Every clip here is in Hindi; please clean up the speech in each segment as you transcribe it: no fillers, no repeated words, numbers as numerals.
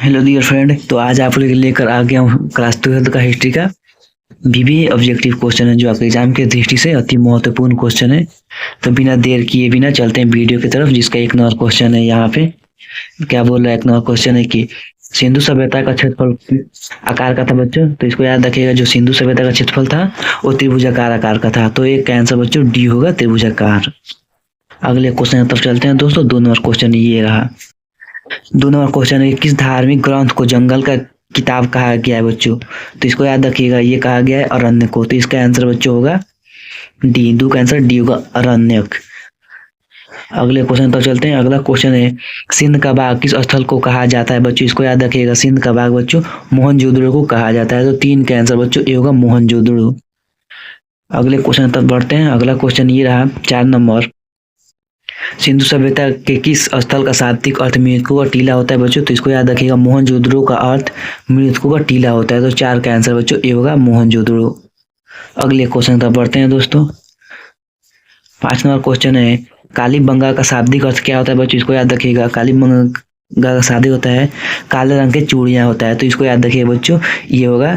हेलो डियर फ्रेंड, तो आज आप लोग लेकर आ गया हूँ क्लास 12 का हिस्ट्री का बीबीए ऑब्जेक्टिव क्वेश्चन है, जो आपके एग्जाम के दृष्टि से अति महत्वपूर्ण क्वेश्चन है। तो बिना देर किए बिना चलते हैं वीडियो की तरफ, जिसका एक नंबर क्वेश्चन है। यहाँ पे क्या बोल रहा है? एक नंबर क्वेश्चन है कि सिंधु सभ्यता का क्षेत्रफल किस आकार का था बच्चों। तो इसको याद रखिएगा, जो सिंधु सभ्यता का क्षेत्रफल था वो त्रिभुजाकार आकार का था। तो एक का आंसर बच्चों डी होगा, त्रिभुजाकार। अगले क्वेश्चन की तरफ चलते हैं दोस्तों। 2 नंबर क्वेश्चन ये रहा। 2 नंबर क्वेश्चन है, किस धार्मिक ग्रंथ को जंगल का किताब कहा गया है बच्चों। तो इसको याद रखिएगा, ये कहा गया है अरण्य को। तो इसका आंसर बच्चों होगा डी। दो का आंसर डी होगा, अरण्यक। अगले क्वेश्चन पर चलते हैं। अगला क्वेश्चन है, सिंध का बाग किस स्थल को कहा जाता है बच्चों। इसको याद रखिएगा, सिंध का बाग बच्चों मोहनजोदड़ो को कहा जाता है। तो 3 का आंसर बच्चों ये होगा, मोहनजोदड़ो। अगले क्वेश्चन तक बढ़ते हैं। अगला क्वेश्चन ये रहा 4 नंबर। सिंधु सभ्यता के किस स्थल का शाब्दिक अर्थ मृतकों का टीला होता है बच्चों। तो इसको याद रखिएगा, मोहनजोदड़ो का अर्थ मृतकों का टीला होता है। तो 4 का आंसर बच्चों ये होगा, मोहनजोदड़ो। अगले क्वेश्चन तक बढ़ते हैं दोस्तों। 5 नंबर क्वेश्चन है, कालीबंगा का शाब्दिक अर्थ क्या होता है बच्चों। इसको याद रखिएगा, कालीबंगा का शाब्दिक होता है काले रंग के चूड़ियां होता है। तो इसको याद रखिएगा बच्चों, ये होगा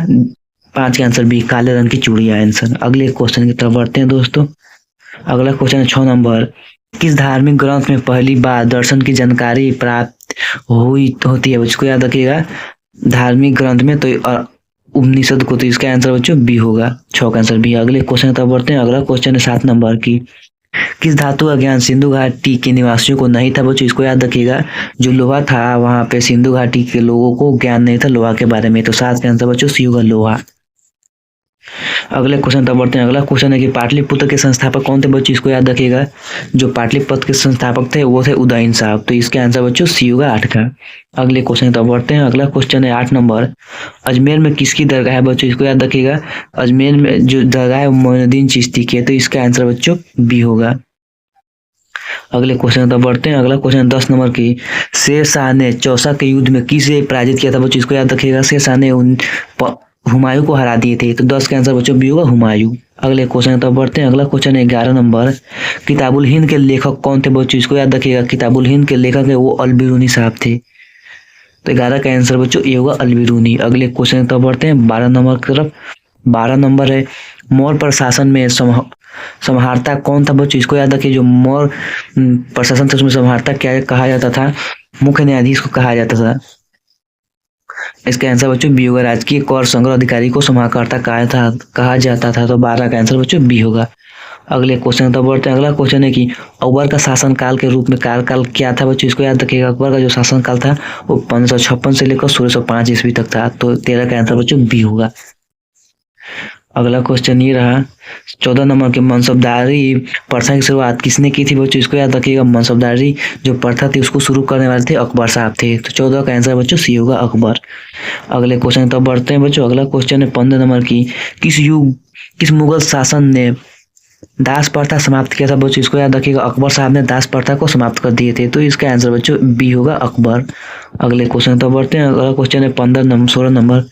5 का आंसर बी, काले रंग की चूड़ियां आंसर। अगले क्वेश्चन की तरफ बढ़ते हैं दोस्तों। अगला क्वेश्चन है 6 नंबर। किस धार्मिक ग्रंथ में पहली बार दर्शन की जानकारी प्राप्त हुई होती है। उसको याद रखिएगा, धार्मिक ग्रंथ में तो उपनिषद को। तो इसका आंसर बच्चों बी होगा, 6 का आंसर बी। अगले क्वेश्चन तब बढ़ते हैं। अगला क्वेश्चन है 7 नंबर की, किस धातु का ज्ञान सिंधु घाटी के निवासियों को नहीं था बच्चों। इसको याद रखिएगा, जो लोहा था वहां पे सिंधु घाटी के लोगों को ज्ञान नहीं था लोहा के बारे में। तो 7 का आंसर बच्चों सी होगा, लोहा। अगले क्वेश्चन तक बढ़ते हैं। अगला क्वेश्चन है कि पाटलिपुत्र के संस्थापक कौन थे बच्चों। इसको याद रखिएगा, जो पाटलिपुत्र के संस्थापक थे वो थे उदयन साहब। तो इसके आंसर बच्चों सी होगा, 8 का। अगले क्वेश्चन तक बढ़ते हैं। अगला क्वेश्चन है 8 नंबर। अजमेर में किसकी दरगाह है बच्चों। इसको याद रखिएगा, अजमेर में जो दरगाह है वो मोइनुद्दीन चिश्ती की है। तो इसका आंसर बच्चों बी होगा। अगले क्वेश्चन तक बढ़ते हैं। अगला क्वेश्चन 10 नंबर की, शेर शाह ने चौसा के युद्ध में किसे पराजित किया था बच्चों। इसको याद रखिएगा, शेर शाह ने हुमायूं को हरा दिए थे। तो 10 का आंसर बच्चों बी होगा, हुमायूं। अगले क्वेश्चन तब बढ़ते हैं। अगला क्वेश्चन है 11 नंबर। किताबुल हिंद के लेखक कौन थे बच्चों। इसको याद रखिएगा, किताबुल हिंद के लेखक है वो अल बिरूनी साहब थे। तो 11 का आंसर बच्चों ये होगा, अल बिरूनी। अगले क्वेश्चन तब बढ़ते हैं 12 नंबर की तरफ। 12 नंबर है, मौर्य प्रशासन में संहारता कौन था बच्चों। इसको याद रखिए, जो मौर्य प्रशासन था उसमें संहारता क्या कहा जाता था, मुख्य न्यायाधीश को कहा जाता था। इसका आंसर बच्चों बी होगा, राजकीय कर संग्रह अधिकारी को समाहर्ता कहा जाता था। तो 12 का आंसर बच्चों बी होगा। अगले क्वेश्चन तब बढ़ते हैं। अगला क्वेश्चन है कि अकबर का शासनकाल के रूप में कार्यकाल क्या था बच्चों। इसको याद रखिएगा, अकबर का जो शासनकाल था वो 1556 से लेकर 1605 ईस्वी तक था। तो 13 का आंसर बच्चों बी होगा। अगला क्वेश्चन ये रहा 14 नंबर के, मनसबदारी प्रथा की शुरुआत किसने की थी बच्चों। इसको याद रखिएगा, मनसबदारी जो प्रथा थी उसको शुरू करने वाले थे अकबर साहब थे। तो 14 का आंसर बच्चों सी होगा, अकबर। अगले क्वेश्चन तब बढ़ते हैं बच्चों। अगला क्वेश्चन है 15 नंबर की, किस मुगल शासन ने दास प्रथा समाप्त किया था बच्चों। इसको याद रखिएगा, अकबर साहब ने दास प्रथा को समाप्त कर दिए थे। तो इसका आंसर बच्चों बी होगा, अकबर। अगले क्वेश्चन तब बढ़ते हैं। अगला क्वेश्चन है 16 नंबर।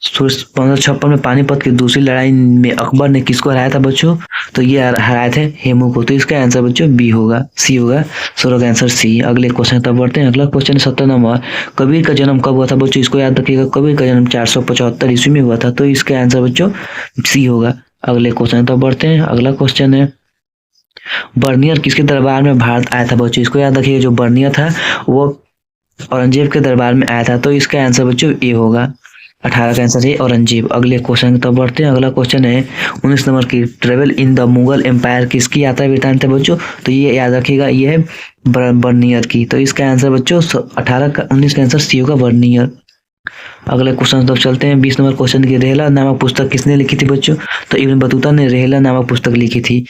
1556 में पानीपत की दूसरी लड़ाई में अकबर ने किसको हराया था बच्चों। तो ये हराए थे हेमू को। तो इसका आंसर बच्चों बी होगा, सी होगा, 16 का आंसर सी। अगले क्वेश्चन तब बढ़ते हैं। अगला क्वेश्चन 17 नंबर। कबीर का जन्म कब हुआ था बच्चों। इसको याद रखिएगा, कबीर का जन्म 475 ईस्वी में हुआ था। तो इसका आंसर बच्चों सी होगा। अगले क्वेश्चन तब बढ़ते हैं। अगला क्वेश्चन है, बर्नियर किसके दरबार में भारत आया था बच्चों। इसको याद रखिएगा, जो बर्नियर था वो औरंगजेब के दरबार में आया था। तो इसका आंसर बच्चों ए होगा, 18 का आंसर है औरंगजेब। अगले क्वेश्चन की तरफ बढ़ते हैं। अगला क्वेश्चन है 19 नंबर की, travel in the Mughal empire किसकी यात्रा वृतांत है बच्चों। तो ये याद रखिएगा, ये है बर्नियर की। तो इसका आंसर बच्चों 19 का आंसर सी होगा, बर्नियर। अगले क्वेश्चन तरफ चलते हैं। 20 नंबर क्वेश्चन की, रेहला नामक पुस्तक किसने लिखी थी बच्चों। तो इब्न बतूता ने रेहला नामक पुस्तक लिखी थी।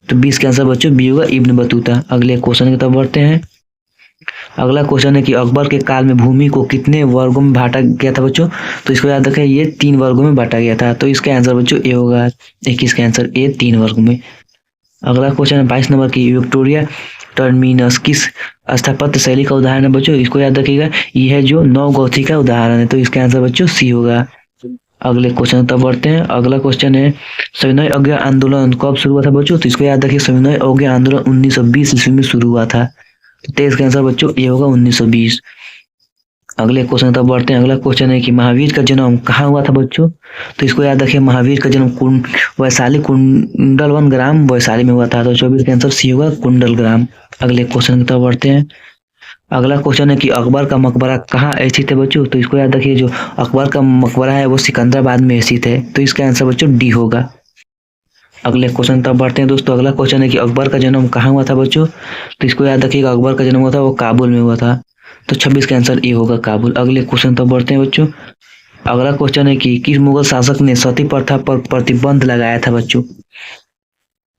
तो 20 का आंसर बच्चों बी होगा, इब्न बतूता। अगले क्वेश्चन की तरफ बढ़ते हैं। अगला क्वेश्चन है कि अकबर के काल में भूमि को कितने वर्गों में बांटा गया था बच्चों। तो इसको याद रखें, ये 3 वर्गों में बांटा गया था। तो इसका आंसर बच्चों ए होगा, 21 का आंसर ए, 3 वर्गों में। अगला क्वेश्चन है 22 नंबर की, विक्टोरिया टर्मिनस किस स्थापत्य शैली का उदाहरण है बच्चों। इसको याद रखिएगा, यह है जो नवगौथिक का उदाहरण है। तो इसका आंसर बच्चों सी होगा। अगले क्वेश्चन तब बढ़ते हैं। अगला क्वेश्चन है, सविनय अवज्ञा आंदोलन कब शुरू हुआ था बच्चों। तो इसको याद रखिए, सविनय अवज्ञा आंदोलन 1920 ईस्वी में शुरू हुआ था। 23 का आंसर बच्चों ये होगा, 1920। अगले क्वेश्चन तब बढ़ते हैं। अगला क्वेश्चन है कि महावीर का जन्म कहाँ हुआ था बच्चों? तो इसको याद रखिए, महावीर का जन्म वैशाली कुंडलवन ग्राम वैशाली में हुआ था। तो 24 का आंसर सी होगा, कुंडल ग्राम। अगले क्वेश्चन की तरफ बढ़ते हैं। अगला क्वेश्चन है कि अकबर का मकबरा कहाँ स्थित है बच्चों? तो इसको याद रखिए, जो अकबर का मकबरा है वो सिकंदराबाद में स्थित है। तो इसका आंसर बच्चों डी होगा। अगले क्वेश्चन तब बढ़ते हैं दोस्तों। अगला क्वेश्चन है कि अकबर का जन्म कहाँ हुआ था बच्चों? तो इसको याद रखिएगा, अकबर का जन्म हुआ था वो काबुल में हुआ था। तो 26 का आंसर ए होगा, काबुल। अगले क्वेश्चन तब बढ़ते हैं बच्चों। अगला क्वेश्चन है कि किस मुगल शासक ने सती प्रथा पर प्रतिबंध लगाया था बच्चों?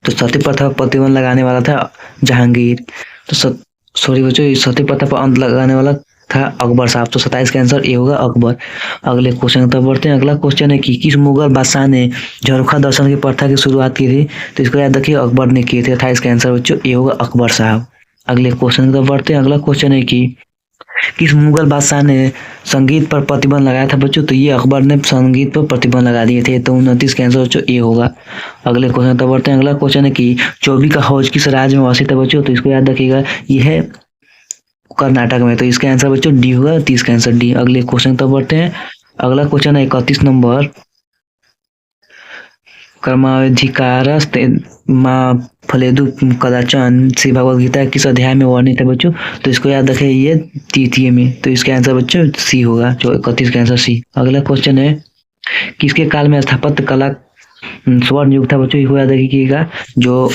तो सती प्रथा पर प्रतिबंध लगाने वाला था जहांगीर। तो सॉरी बच्चों, सती प्रथा पर अंत लगाने वाला था अकबर साहब। तो 27 का आंसर ए होगा, अकबर। अगले क्वेश्चन तब बढ़ते हैं। अगला क्वेश्चन है कि किस मुगल बादशाह ने झरोखा दर्शन की प्रथा की शुरुआत की थी? तो इसको याद रखिए, अकबर ने किए थे। 28 का आंसर बच्चों ए होगा, अकबर साहब। अगले क्वेश्चन तब बढ़ते हैं। अगला क्वेश्चन है कि किस मुगल बादशाह ने संगीत पर प्रतिबंध लगाया था बच्चों? तो ये अकबर ने संगीत पर प्रतिबंध लगा दिए थे। तो 29 का आंसर बच्चों ए होगा। अगले क्वेश्चन तब बढ़ते हैं। अगला क्वेश्चन है कि चौबी का हौज किस राज्य में अवस्थित है बच्चों? तो इसको याद रखिएगा, यह है कर्नाटक में। तो इसका आंसर बच्चों डी होगा, 30 का आंसर डी। अगले क्वेश्चन तब बढ़ते हैं। अगला क्वेश्चन है 31 नंबर, कर्माधिकारस्त माँ फलेदु कदाचन श्री भगवद गीता किस अध्याय में वर्णित है बच्चों? तो इसको याद रखें, ये तृतीय में। तो इसका आंसर बच्चों सी होगा, जो 31 का आंसर सी। अगला क्वेश्चन है किसके काल में स्थापत्य कला स्वर्ण युग था बच्चों? इसको याद रखिएगा, जो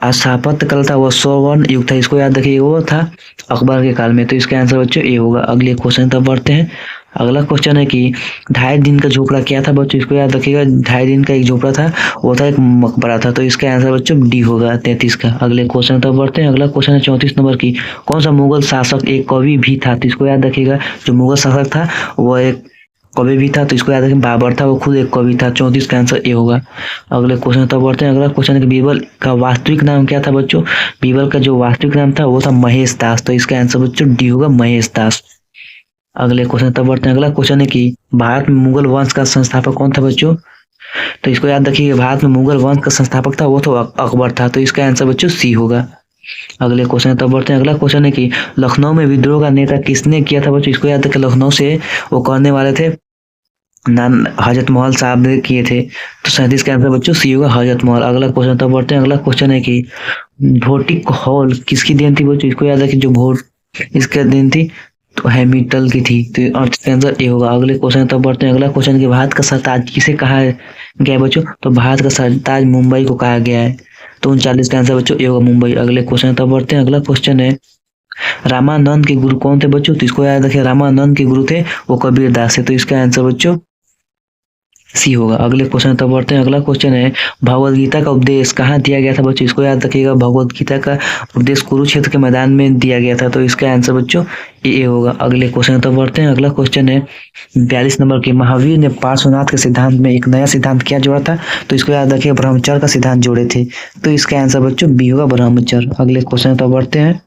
स्थापत्य कला था वो स्वर्ण युग था। इसको याद रखिएगा, वो था अकबर के काल में। तो इसका आंसर बच्चों ए होगा। अगले क्वेश्चन तब बढ़ते हैं। अगला क्वेश्चन है कि 2.5 दिन का झोपड़ा क्या था बच्चों? इसको याद रखिएगा, 2.5 दिन का एक झोपड़ा था, वो था एक मकबरा था। तो इसका आंसर बच्चों डी होगा, 33 का। अगले क्वेश्चन तब बढ़ते हैं। अगला क्वेश्चन है 34 नंबर की, कौन सा मुगल शासक एक कवि भी था? तो इसको याद रखिएगा, जो मुगल शासक था वो एक कवि भी था। तो इसको याद रखें, बाबर था, वो खुद एक कवि था। 34 का आंसर ए होगा। अगले क्वेश्चन तब बढ़ते हैं। अगला क्वेश्चन है कि बीरबल का वास्तविक नाम क्या था बच्चों? बीरबल का जो वास्तविक नाम था वो था महेश दास। तो इसका आंसर बच्चों डी होगा, महेश दास। अगले क्वेश्चन तब बढ़ते हैं। अगला क्वेश्चन है कि भारत में मुगल वंश का संस्थापक कौन था बच्चों? तो इसको याद रखिए, भारत में मुगल वंश का संस्थापक था वो तो अकबर था। तो इसका आंसर बच्चों सी होगा। अगले क्वेश्चन तब बढ़ते हैं। अगला क्वेश्चन है कि लखनऊ में विद्रोह का नेता किसने किया था बच्चों? इसको याद रखिए, लखनऊ से वो करने वाले थे हजरत महल साहब ने किए थे। तो 37 का आंसर बच्चों सी होगा, हजरत महल। अगला क्वेश्चन तब बढ़ते हैं। अगला क्वेश्चन है कि भोटिक हॉल किसकी देन थी बच्चों? इसको याद रखिए, जो भोट इसका देन थी तो हैमिल्टन की थी। तो इसका आंसर ए होगा। अगले क्वेश्चन तब बढ़ते हैं। अगला क्वेश्चन कि भारत का सरताज किसे कहा गया है बच्चों? तो भारत का सरताज मुंबई को कहा गया है। तो 39 का आंसर बच्चों ए होगा, मुंबई। अगले क्वेश्चन तब बढ़ते हैं। अगला क्वेश्चन है रामानंद के गुरु कौन थे बच्चों? तो इसको याद रखिए, रामानंद के गुरु थे वो कबीर दास है। तो इसका आंसर बच्चों सी होगा। अगले क्वेश्चन तब बढ़ते हैं। अगला क्वेश्चन है भगवद गीता का उपदेश कहाँ दिया गया था बच्चों? इसको याद रखिएगा, भगवद गीता का उपदेश कुरुक्षेत्र के मैदान में दिया गया था। तो इसका आंसर बच्चों ए होगा। अगले क्वेश्चन तब बढ़ते हैं। अगला क्वेश्चन है 42 नंबर के, महावीर ने पार्श्वनाथ के सिद्धांत में एक नया सिद्धांत क्या जोड़ा था? तो इसको याद रखिए, ब्रह्मचर्य का सिद्धांत जोड़े थे। तो इसका आंसर बच्चों बी होगा, ब्रह्मचर्य। अगले क्वेश्चन तब बढ़ते हैं।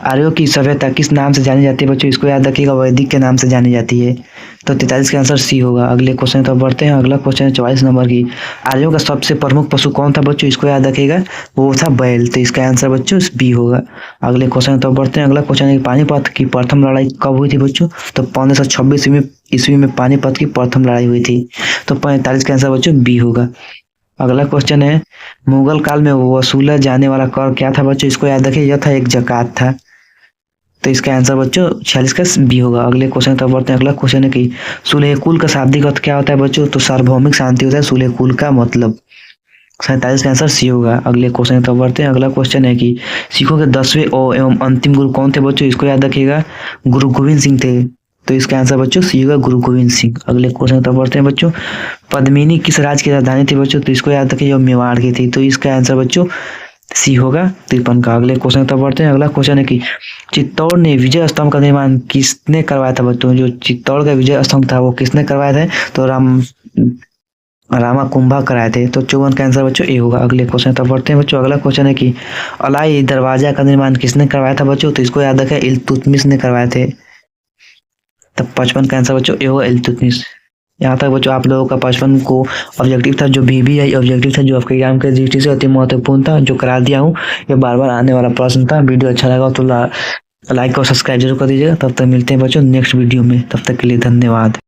आर्यों की सभ्यता किस नाम से जानी जाती है बच्चों? इसको याद रखिएगा, वैदिक के नाम से जानी जाती है। तो 43 का आंसर सी होगा। अगले क्वेश्चन तो बढ़ते हैं। अगला क्वेश्चन है 44 नंबर की, आर्यों का सबसे प्रमुख पशु कौन था बच्चों? इसको याद रखिएगा, वो था बैल। तो इसका आंसर बच्चों बी होगा। अगले क्वेश्चन तो बढ़ते हैं। अगला क्वेश्चन है पानीपत की प्रथम लड़ाई कब हुई थी बच्चों? तो 1526 ईस्वी में पानीपत की प्रथम लड़ाई हुई थी। तो 45 का आंसर बच्चों बी होगा। अगला क्वेश्चन है मुगल काल में वसूला जाने वाला कर क्या था बच्चों? इसको याद रखिए, यह था एक जकात था। तो इसका आंसर बच्चों 46 का बी होगा। अगले क्वेश्चन तब बढ़ते हैं। अगला क्वेश्चन है कि सुलह कुल का शाब्दिक अर्थ क्या होता है बच्चों? तो सार्वभौमिक शांति होता है सुलह कुल का मतलब। 47 का आंसर सी होगा। अगले क्वेश्चन तब बढ़ते हैं। अगला क्वेश्चन है कि सिखों के 10वें एवं अंतिम गुरु कौन थे बच्चों? इसको याद रखिएगा, गुरु गोविंद सिंह थे। तो इसका आंसर बच्चों सी होगा, गुरु गोविंद सिंह। अगले क्वेश्चन तब बढ़ते हैं बच्चों। पद्मिनी किस राज्य की राजधानी थी बच्चों? तो इसको याद रखिए, मेवाड़ की थी। तो इसका आंसर बच्चों सी होगा, 53 का। अगले क्वेश्चन तब बढ़ते हैं। अगला क्वेश्चन है कि चित्तौड़ ने विजय स्तंभ का निर्माण किसने करवाया था बच्चों? जो चित्तौड़ का विजय स्तंभ था वो किसने करवाया था? तो रामा कुंभा कराए थे। तो 54 का आंसर बच्चों ए होगा। अगले क्वेश्चन तब बढ़ते हैं बच्चों। अगला क्वेश्चन है कि अलाई दरवाजा का निर्माण किसने करवाया था बच्चों? तो इसको याद रखें, इल्तुतमिश ने करवाए थे। तब 55 का आंसर बच्चों ए होगा, इल्तुतमिश। यहाँ तक बच्चों आप लोगों का 55 को ऑब्जेक्टिव था, जो BBI ऑब्जेक्टिव था, जो आपके एग्जाम के दृष्टि से अति महत्वपूर्ण था, जो करा दिया हूँ। ये बार बार आने वाला प्रश्न था। वीडियो अच्छा लगा तो लाइक और सब्सक्राइब जरूर कर दीजिएगा। तब तक मिलते हैं बच्चों नेक्स्ट वीडियो में, तब तक के लिए धन्यवाद।